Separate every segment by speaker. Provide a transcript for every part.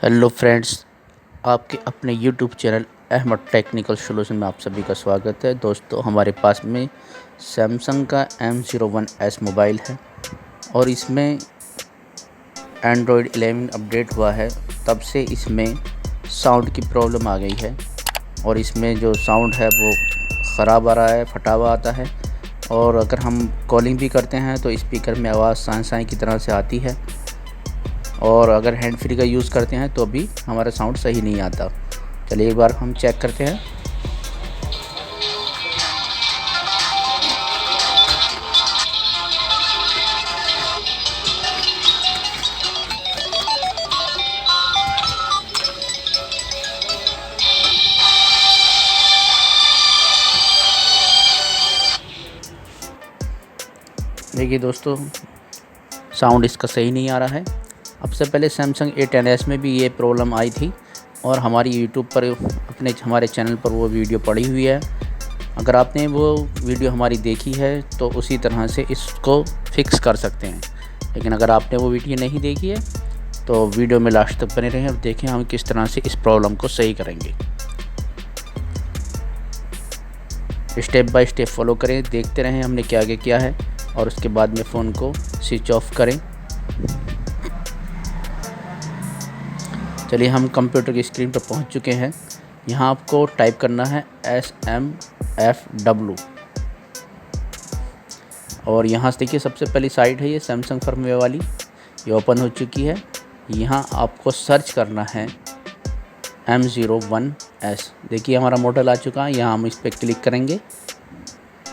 Speaker 1: Hello friends, आपके अपने YouTube channel Ahmed technical solution में आप सभी का स्वागत है। दोस्तों, हमारे पास में सैमसंग का M01S मोबाइल है और इसमें एंड्रॉयड 11 अपडेट हुआ है। तब से इसमें साउंड की प्रॉब्लम आ गई है और इसमें जो साउंड है वो ख़राब आ रहा है, फटा हुआ आता है। और अगर हम कॉलिंग भी करते हैं तो स्पीकर में आवाज़ साए साए की तरह से आती है और अगर हैंड फ्री का यूज़ करते हैं तो भी हमारा साउंड सही नहीं आता। चलिए एक बार हम चेक करते हैं। देखिए दोस्तों, साउंड इसका सही नहीं आ रहा है। अब से पहले सैमसंग A10s में भी ये प्रॉब्लम आई थी और हमारी यूट्यूब पर हमारे चैनल पर वो वीडियो पड़ी हुई है। अगर आपने वो वीडियो हमारी देखी है तो उसी तरह से इसको फिक्स कर सकते हैं। लेकिन अगर आपने वो वीडियो नहीं देखी है तो वीडियो में लास्ट तक बने रहें और देखें हम किस तरह से इस प्रॉब्लम को सही करेंगे। स्टेप बाय स्टेप फॉलो करें, देखते रहें हमने क्या आगे किया है और उसके बाद में फ़ोन को स्विच ऑफ करें। चलिए हम कंप्यूटर की स्क्रीन पर पहुंच चुके हैं। यहाँ आपको टाइप करना है SMFW और यहाँ से देखिए सबसे पहली साइट है ये सैमसंग फर्मवेयर वाली, ये ओपन हो चुकी है। यहाँ आपको सर्च करना है M01S। देखिए हमारा मॉडल आ चुका है, यहाँ हम इस पर क्लिक करेंगे,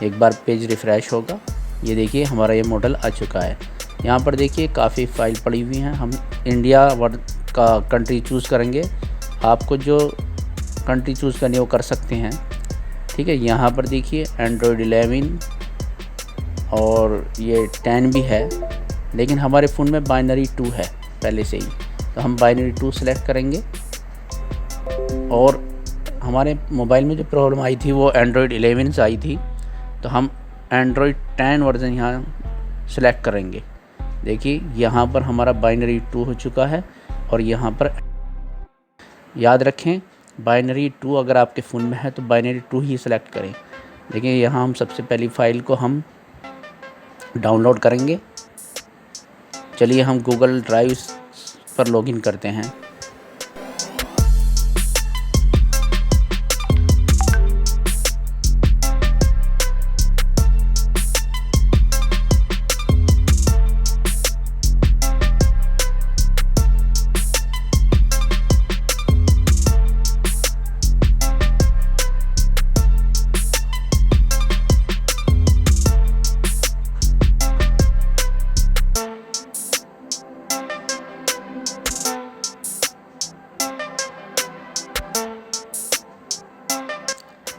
Speaker 1: एक बार पेज रिफ़्रेश होगा। ये देखिए हमारा ये मॉडल आ चुका है। यहाँ पर देखिए काफ़ी फ़ाइल पड़ी हुई हैं। हम इंडिया वर्ड का कंट्री चूज़ करेंगे, आपको जो कंट्री चूज़ करनी है वो कर सकते हैं, ठीक है। यहाँ पर देखिए एंड्रॉयड 11 और ये 10 भी है, लेकिन हमारे फ़ोन में बाइनरी 2 है पहले से ही, तो हम बाइनरी 2 सेलेक्ट करेंगे। और हमारे मोबाइल में जो प्रॉब्लम आई थी वो एंड्रॉयड 11 से आई थी, तो हम एंड्रॉयड 10 वर्जन यहाँ सेलेक्ट करेंगे। देखिए यहाँ पर हमारा बाइनरी 2 हो चुका है और यहाँ पर याद रखें बाइनरी 2 अगर आपके फ़ोन में है तो बाइनरी 2 ही सेलेक्ट करें। देखिए यहाँ हम सबसे पहली फ़ाइल को हम डाउनलोड करेंगे। चलिए हम गूगल ड्राइव पर लॉगिन करते हैं।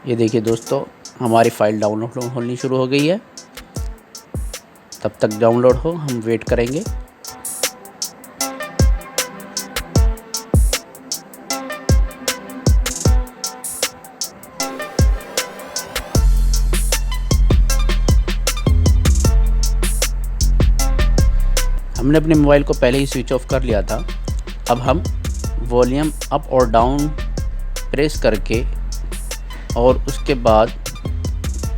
Speaker 1: ये देखिए दोस्तों, हमारी फ़ाइल डाउनलोड होनी शुरू हो गई है। तब तक डाउनलोड हो हम वेट करेंगे। हमने अपने मोबाइल को पहले ही स्विच ऑफ कर लिया था। अब हम वॉल्यूम अप और डाउन प्रेस करके और उसके बाद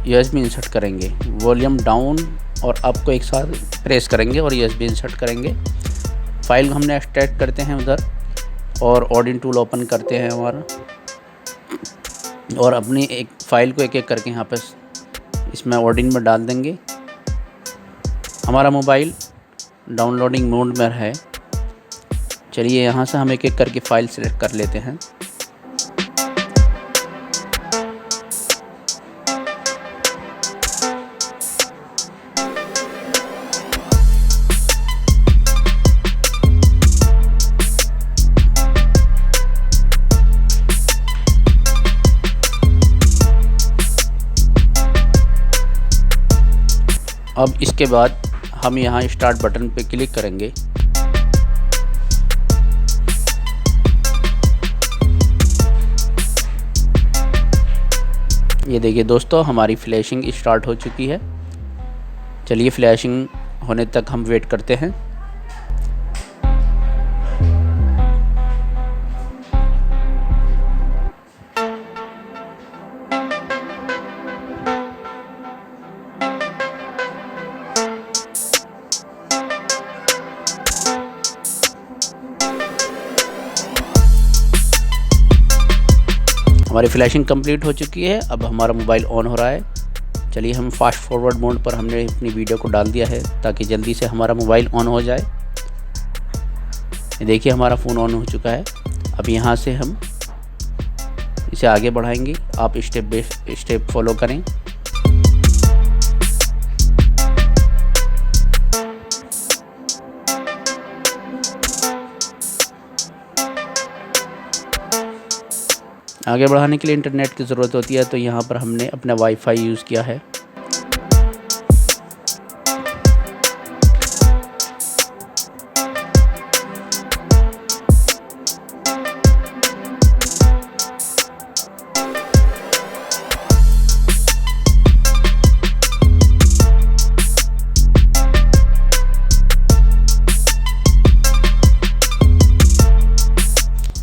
Speaker 1: USB इंसर्ट करेंगे। वॉल्यूम डाउन और अप को एक साथ प्रेस करेंगे और USB इंसर्ट करेंगे। फाइल को हमने एक्सट्रैक्ट करते हैं उधर और ऑडियन टूल ओपन करते हैं हमारा, और अपनी एक फ़ाइल को एक एक करके यहाँ पर इसमें ऑडियन में डाल देंगे। हमारा मोबाइल डाउनलोडिंग मोड में है। चलिए यहाँ से हम एक एक करके फ़ाइल सेलेक्ट कर लेते हैं। अब इसके बाद हम यहाँ स्टार्ट बटन पे क्लिक करेंगे। ये देखिए दोस्तों, हमारी फ्लैशिंग स्टार्ट हो चुकी है। चलिए फ्लैशिंग होने तक हम वेट करते हैं। हमारी फ्लैशिंग कंप्लीट हो चुकी है। अब हमारा मोबाइल ऑन हो रहा है। चलिए हम फास्ट फॉरवर्ड मोड पर हमने अपनी वीडियो को डाल दिया है ताकि जल्दी से हमारा मोबाइल ऑन हो जाए। ये देखिए हमारा फ़ोन ऑन हो चुका है। अब यहाँ से हम इसे आगे बढ़ाएंगे। आप स्टेप बाय स्टेप फॉलो करें। आगे बढ़ाने के लिए इंटरनेट की ज़रूरत होती है, तो यहाँ पर हमने अपना वाईफाई यूज़ किया है।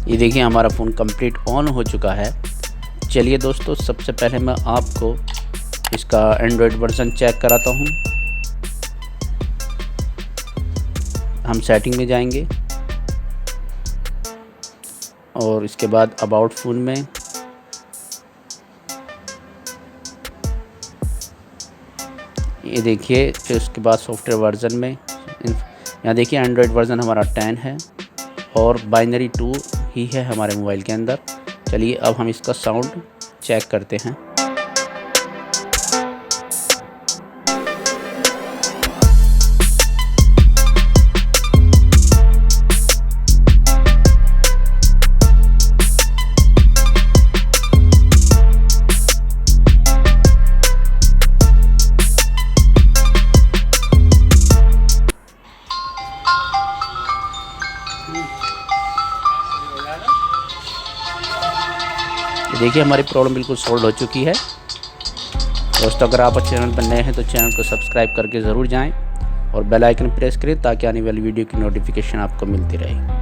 Speaker 1: ये देखिए हमारा फ़ोन कंप्लीट ऑन हो चुका है। चलिए दोस्तों, सबसे पहले मैं आपको इसका एंड्रॉयड वर्ज़न चेक कराता हूँ। हम सेटिंग में जाएंगे और इसके बाद अबाउट फ़ोन में ये देखिए, फिर उसके बाद सॉफ्टवेयर वर्ज़न में यहाँ देखिए एंड्रॉयड वर्ज़न हमारा 10 है और बाइनरी 2 ही है हमारे मोबाइल के अंदर। चलिए अब हम इसका साउंड चेक करते हैं। देखिए हमारी प्रॉब्लम बिल्कुल सॉल्व हो चुकी है। दोस्तों, अगर आप चैनल पर नए हैं तो चैनल को सब्सक्राइब करके ज़रूर जाएं और बेल आइकन प्रेस करें ताकि आने वाली वीडियो की नोटिफिकेशन आपको मिलती रहे।